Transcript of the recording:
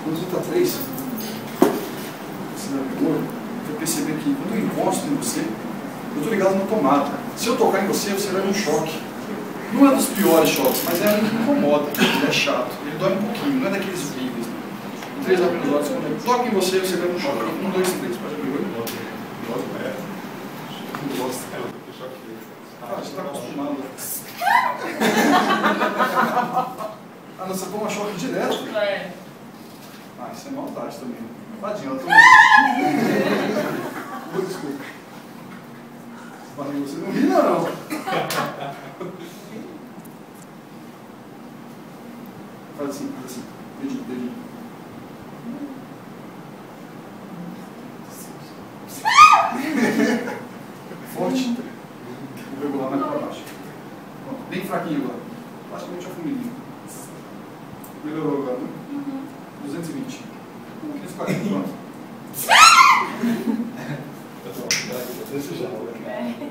quando você está 3, você vai perceber que quando eu encosto em você, eu estou ligado na tomada. Se eu tocar em você, você vai dar um choque. Não é dos piores choques, mas é um que incomoda, ele é chato, ele dói um pouquinho, não é daqueles horríveis. 3 abrindo os olhos, quando ele toca em você, você vai dar um choque. 1, 2, 3, pode abrir o olho? Ah, você está acostumado. Ah, não, você toma choque direto? É. Ah, isso é maldade também. Tadinho, ela toma... Desculpa. Você não ri, não. Faz assim, dedinho, dedinho. Forte. Vou regular mais para baixo. Pronto, bem fraquinho agora. Praticamente a fumilinha. Melhorou agora, né? 220. 1540, pronto. Desse já, né?